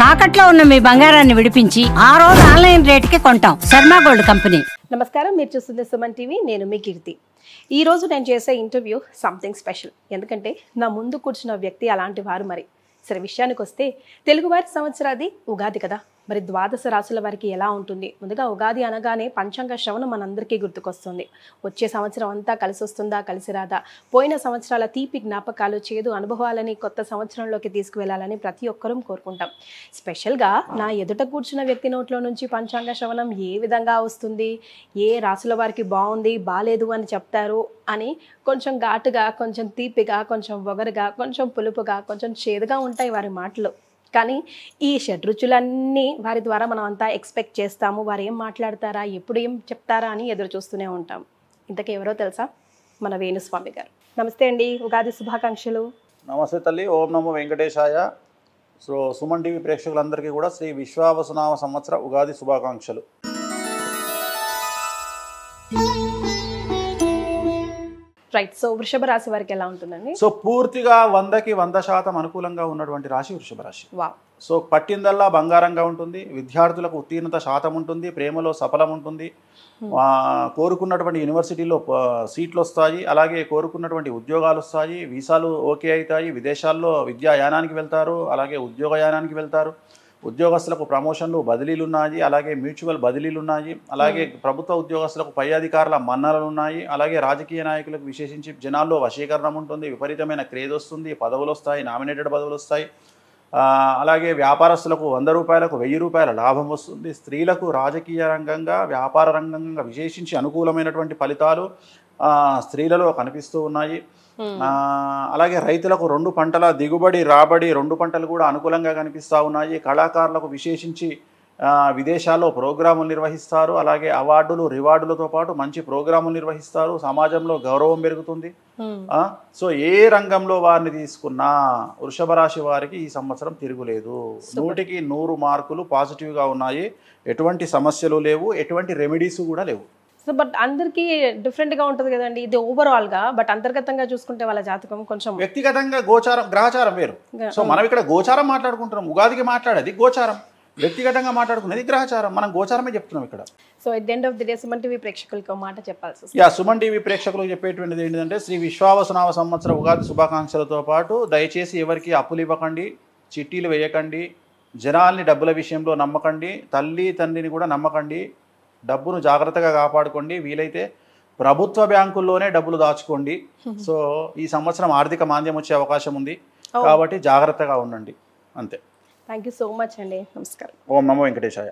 తాకట్లో ఉన్న మీ బంగారాన్ని విడిపించి ఆ రోజు ఆన్లైన్ రేటుకి కొంటాం. Sharma gold company. నమస్కారం, మీరు చూస్తుంది సుమన్ టీవీ. నేను మీ కీర్తి. ఈ రోజు నేను చేసే ఇంటర్వ్యూ సంథింగ్ స్పెషల్. ఎందుకంటే నా ముందు కూర్చున్న వ్యక్తి అలాంటి వారు. మరి సరే, విషయానికి వస్తే తెలుగువారి సంవత్సరాది ఉగాది కదా. మరి ద్వాదశ రాశుల వారికి ఎలా ఉంటుంది? ముందుగా ఉగాది అనగానే పంచాంగ శ్రవణం మనందరికీ గుర్తుకొస్తుంది. వచ్చే సంవత్సరం అంతా కలిసి వస్తుందా, కలిసి రాదా, పోయిన సంవత్సరాల తీపి జ్ఞాపకాలు, చేదు అనుభవాలని కొత్త సంవత్సరంలోకి తీసుకువెళ్ళాలని ప్రతి ఒక్కరూ కోరుకుంటాం. స్పెషల్గా నా ఎదుట కూర్చున్న వ్యక్తి నోట్లో నుంచి పంచాంగ శ్రవణం ఏ విధంగా వస్తుంది, ఏ రాశుల వారికి బాగుంది, బాలేదు అని చెప్తారు అని కొంచెం ఘాటుగా, కొంచెం తీపిగా, కొంచెం వగరుగా, కొంచెం పులుపుగా, కొంచెం చేదుగా ఉంటాయి వారి మాటలు. కానీ ఈ షడ్రుచులన్నీ వారి ద్వారా మనం అంతా ఎక్స్పెక్ట్ చేస్తాము. వారు ఏం మాట్లాడతారా, ఎప్పుడు ఏం చెప్తారా అని ఎదురు చూస్తూనే ఉంటాం. ఇంతకీ ఎవరో తెలుసా? మన వేణుస్వామి గారు. నమస్తే అండి, ఉగాది శుభాకాంక్షలు. నమస్తే తల్లి. ఓం నమో వెంకటేశాయ. సో సుమన్ టీవీ ప్రేక్షకులందరికీ కూడా శ్రీ విశ్వావసునామ సంవత్సర ఉగాది శుభాకాంక్షలు. రైట్. సో వృషభ రాశి వారికి ఎలా ఉంటుందండి? సో పూర్తిగా 100కి 100% అనుకూలంగా ఉన్నటువంటి రాశి వృషభ రాశి. వా. సో పట్టిందల్లా బంగారంగా ఉంటుంది. విద్యార్థులకు ఉత్తీర్ణత శాతం ఉంటుంది. ప్రేమలో సఫలం ఉంటుంది. కోరుకున్నటువంటి యూనివర్సిటీలో సీట్లు వస్తాయి. అలాగే కోరుకున్నటువంటి ఉద్యోగాలు వస్తాయి. వీసాలు ఓకే అవుతాయి. విదేశాల్లో విద్యాయానానికి వెళ్తారు. అలాగే ఉద్యోగయానానికి వెళ్తారు. ఉద్యోగస్తులకు ప్రమోషన్లు, బదిలీలు ఉన్నాయి. అలాగే మ్యూచువల్ బదిలీలు ఉన్నాయి. అలాగే ప్రభుత్వ ఉద్యోగస్తులకు పై అధికారుల మన్ననలు ఉన్నాయి. అలాగే రాజకీయ నాయకులకు విశేషించి జనాల్లో వశీకరణం ఉంటుంది. విపరీతమైన క్రేజ్ వస్తుంది. పదవులు వస్తాయి. నామినేటెడ్ పదవులు వస్తాయి. అలాగే వ్యాపారస్తులకు 100 రూపాయలకు 1000 రూపాయల లాభం వస్తుంది. స్త్రీలకు రాజకీయ రంగంగా, వ్యాపార రంగంగా విశేషించి అనుకూలమైనటువంటి ఫలితాలు స్త్రీలలో కనిపిస్తూ ఉన్నాయి. అలాగే రైతులకు 2 పంటల దిగుబడి, రాబడి 2 పంటలు కూడా అనుకూలంగా కనిపిస్తూ ఉన్నాయి. కళాకారులకు విశేషించి విదేశాల్లో ప్రోగ్రాములు నిర్వహిస్తారు. అలాగే అవార్డులు, రివార్డులతో పాటు మంచి ప్రోగ్రాములు నిర్వహిస్తారు. సమాజంలో గౌరవం పెరుగుతుంది. సో ఏ రంగంలో వారిని తీసుకున్నా వృషభ రాశి వారికి ఈ సంవత్సరం తిరుగులేదు. 100కి 100 మార్కులు పాజిటివ్గా ఉన్నాయి. ఎటువంటి సమస్యలు లేవు. ఎటువంటి రెమెడీస్ కూడా లేవు. సో బట్ అందరికీ డిఫరెంట్గా ఉంటుంది కదండి ఇది ఓవరాల్గా. బట్ అంతర్గతంగా చూసుకుంటే వాళ్ళ జాతకం కొంచెం వ్యక్తిగతంగా గోచారం, గ్రహచారం వేరు. సో మనం ఇక్కడ గోచారం మాట్లాడుకుంటున్నాం. ఉగాదికి మాట్లాడేది గోచారం, వ్యక్తిగతంగా మాట్లాడుకునేది గ్రహచారం. మనం గోచారమే చెప్తున్నాం ఇక్కడ. So at the end of the day Suman TV ప్రేక్షకులకు మాట చెప్పాల్సి వస్తుంది. సుమన్ టీవీ ప్రేక్షకులకు చెప్పేటువంటిది ఏంటంటే, శ్రీ విశ్వావసునామ సంవత్సర ఉగాది శుభాకాంక్షలతో పాటు దయచేసి ఎవరికి అప్పులు ఇవ్వకండి, చిట్టీలు వేయకండి, జనాల్ని డబ్బుల విషయంలో నమ్మకండి, తల్లి తండ్రిని కూడా నమ్మకండి. డబ్బును జాగ్రత్తగా కాపాడుకోండి. వీలైతే ప్రభుత్వ బ్యాంకుల్లోనే డబ్బులు దాచుకోండి. సో ఈ సంవత్సరం ఆర్థిక మాంద్యం వచ్చే అవకాశం ఉంది కాబట్టి జాగ్రత్తగా ఉండండి. అంతే. థ్యాంక్ యూ సో మచ్ అండి. నమస్కారం. ఓం నమో వెంకటేశాయ.